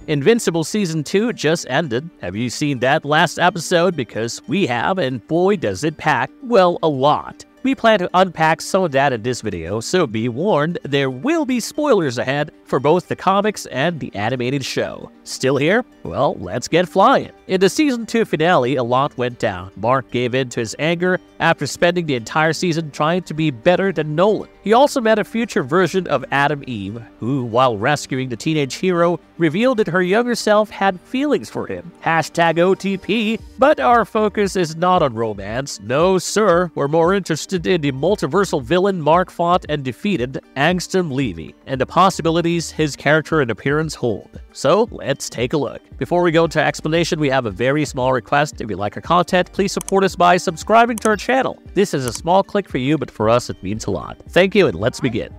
Invincible Season 2 just ended. Have you seen that last episode? Because we have, and boy does it pack, well, a lot. We plan to unpack some of that in this video, so be warned, there will be spoilers ahead for both the comics and the animated show. Still here? Well, let's get flying. In the Season 2 finale, a lot went down. Mark gave in to his anger after spending the entire season trying to be better than Nolan. He also met a future version of Adam Eve, who, while rescuing the teenage hero, revealed that her younger self had feelings for him. Hashtag OTP, but our focus is not on romance. No, sir, we're more interested in the multiversal villain Mark fought and defeated, Angstrom Levy, and the possibilities his character and appearance hold. So, let's take a look. Before we go into explanation, we have a very small request. If you like our content, please support us by subscribing to our channel. This is a small click for you, but for us it means a lot. Thank you, and let's begin.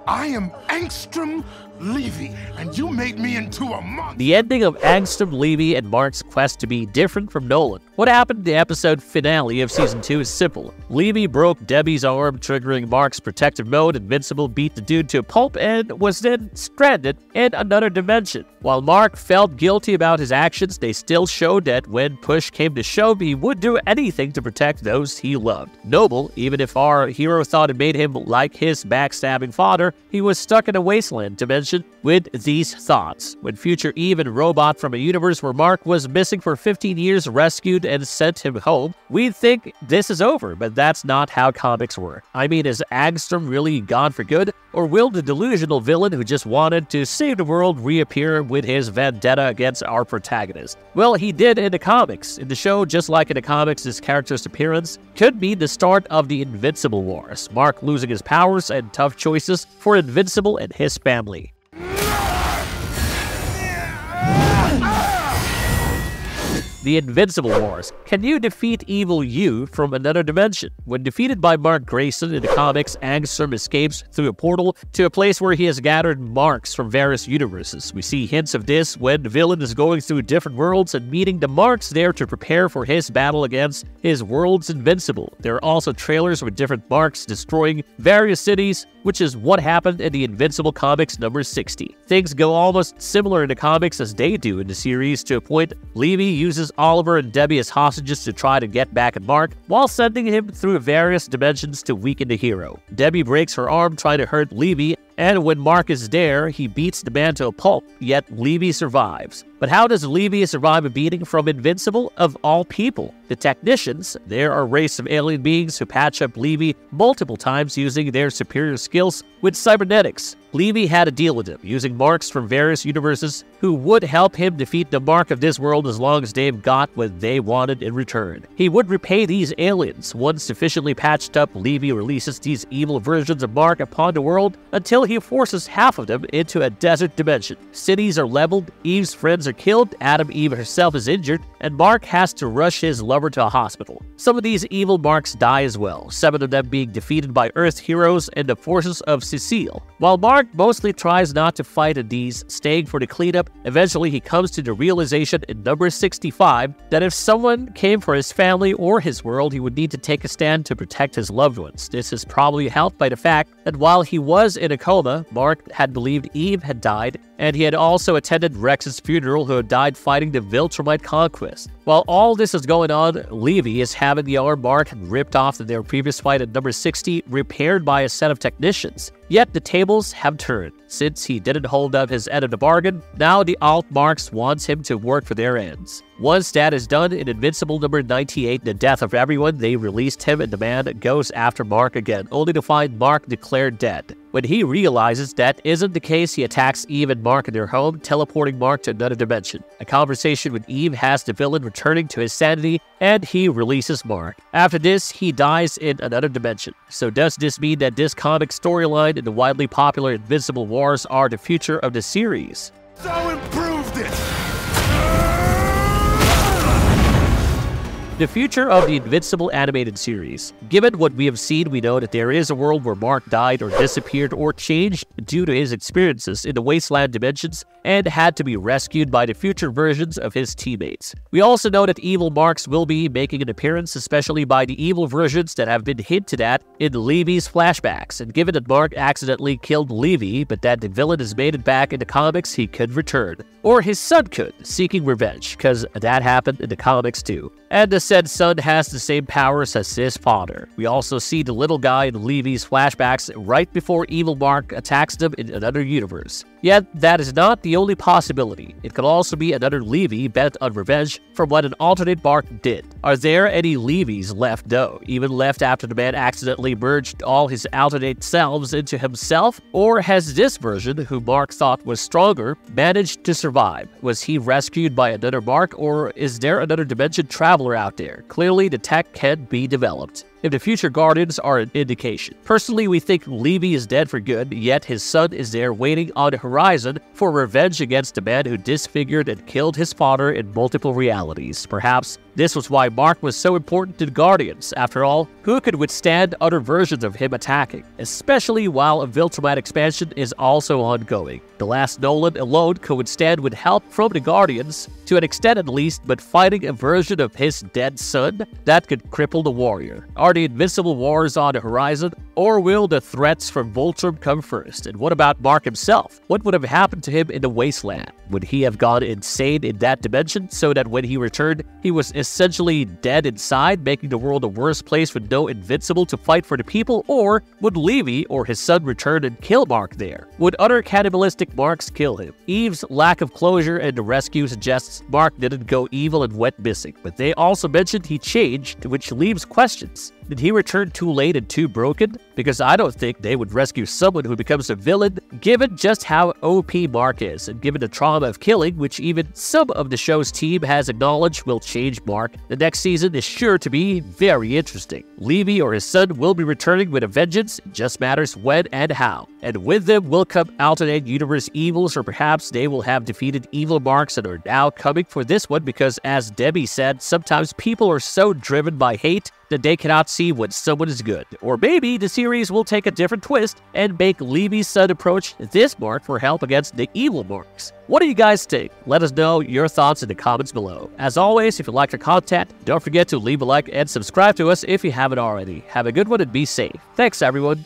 I am Angstrom Levy, and you made me into a monster. The ending of Angstrom Levy and Mark's quest to be different from Nolan. What happened in the episode finale of Season 2 is simple. Levy broke Debbie's arm, triggering Mark's protective mode. Invincible beat the dude to a pulp and was then stranded in another dimension. While Mark felt guilty about his actions, they still showed that when push came to shove, he would do anything to protect those he loved. Noble, even if our hero thought it made him like his backstabbing father, he was stuck in a wasteland dimension with these thoughts. When future Eve and Robot from a universe where Mark was missing for 15 years rescued and sent him home, we'd think this is over, but that's not how comics work. I mean, is Angstrom really gone for good? Or will the delusional villain who just wanted to save the world reappear with his vendetta against our protagonist? Well, he did in the comics. In the show, just like in the comics, his character's appearance could be the start of the Invincible Wars, Mark losing his powers and tough choices for Invincible and his family. The Invincible Wars. Can you defeat evil you from another dimension? When defeated by Mark Grayson in the comics, Angstrom escapes through a portal to a place where he has gathered marks from various universes. We see hints of this when the villain is going through different worlds and meeting the marks there to prepare for his battle against his world's Invincible. There are also trailers with different marks destroying various cities, which is what happened in the Invincible comics number 60. Things go almost similar in the comics as they do in the series, to a point. Levy uses Oliver and Debbie as hostages to try to get back at Mark, while sending him through various dimensions to weaken the hero. Debbie breaks her arm trying to hurt Levy, and when Mark is there, he beats the man to a pulp, yet Levy survives. But how does Levy survive a beating from Invincible of all people? The Technicians, they're a race of alien beings who patch up Levy multiple times using their superior skills with cybernetics. Levy had to deal with them, using marks from various universes who would help him defeat the Mark of this world as long as they got what they wanted in return. He would repay these aliens. Once sufficiently patched up, Levy releases these evil versions of Mark upon the world until he forces half of them into a desert dimension. Cities are leveled, Eve's friends are killed, Adam Eve herself is injured, and Mark has to rush his lover to a hospital. Some of these evil Marks die as well, 7 of them being defeated by Earth heroes and the forces of Cecile. While Mark mostly tries not to fight at these, staying for the cleanup, eventually he comes to the realization in number 65 that if someone came for his family or his world, he would need to take a stand to protect his loved ones. This is probably helped by the fact that while he was in a coma, Mark had believed Eve had died, and he had also attended Rex's funeral, who had died fighting the Viltrumite conquest. While all this is going on, Levy is having the arm Mark had ripped off in their previous fight at number 60 repaired by a set of technicians. Yet the tables have turned. Since he didn't hold up his end of the bargain, now the Alt Marks wants him to work for their ends. Once that is done, in Invincible number 98, the death of everyone, they released him and the man goes after Mark again, only to find Mark declared dead. When he realizes that isn't the case, he attacks Eve and Mark in their home, teleporting Mark to another dimension. A conversation with Eve has the villain returning to his sanity, and he releases Mark. After this, he dies in another dimension. So does this mean that this comic storyline and the widely popular Invincible Wars are the future of the series? So improved it! The future of the Invincible animated series. Given what we have seen, we know that there is a world where Mark died or disappeared or changed due to his experiences in the wasteland dimensions and had to be rescued by the future versions of his teammates. We also know that evil Marks will be making an appearance, especially by the evil versions that have been hinted at in Levy's flashbacks. And given that Mark accidentally killed Levy, but that the villain has made it back in the comics, he could return. Or his son could, seeking revenge, because that happened in the comics too. And the said son has the same powers as his father. We also see the little guy in Levy's flashbacks right before evil Mark attacks them in another universe. Yet, that is not the only possibility. It could also be another Levy bent on revenge from what an alternate Mark did. Are there any Levys left though, even left after the man accidentally merged all his alternate selves into himself? Or has this version, who Mark thought was stronger, managed to survive? Was he rescued by another Mark, or is there another dimension traveler out there? Clearly, the tech can be developed. If the future Guardians are an indication. Personally, we think Levy is dead for good, yet his son is there waiting on the horizon for revenge against the man who disfigured and killed his father in multiple realities. Perhaps this was why Mark was so important to the Guardians. After all, who could withstand other versions of him attacking? Especially while a Viltrumite expansion is also ongoing. The last Nolan alone could withstand with help from the Guardians, to an extent at least, but fighting a version of his dead son, that could cripple the warrior. Are the Invincible Wars on the horizon, or will the threats from Voltrum come first? And what about Mark himself? What would have happened to him in the wasteland? Would he have gone insane in that dimension, so that when he returned, he was essentially dead inside, making the world a worse place with no Invincible to fight for the people? Or would Levy or his son return and kill Mark there? Would other cannibalistic Marks kill him? Eve's lack of closure and the rescue suggests Mark didn't go evil and went missing, but they also mentioned he changed, which leaves questions. Did he return too late and too broken? Because I don't think they would rescue someone who becomes a villain, given just how OP Mark is, and given the trauma of killing, which even some of the show's team has acknowledged will change Mark. The next season is sure to be very interesting. Levy or his son will be returning with a vengeance, it just matters when and how. And with them will come alternate universe evils, or perhaps they will have defeated evil Marks and are now coming for this one because, as Debbie said, sometimes people are so driven by hate that they cannot see when someone is good. Or maybe the series will take a different twist and make Levy's son approach this Mark for help against the evil Marks. What do you guys think? Let us know your thoughts in the comments below. As always, if you like the content, don't forget to leave a like and subscribe to us if you haven't already. Have a good one and be safe. Thanks, everyone.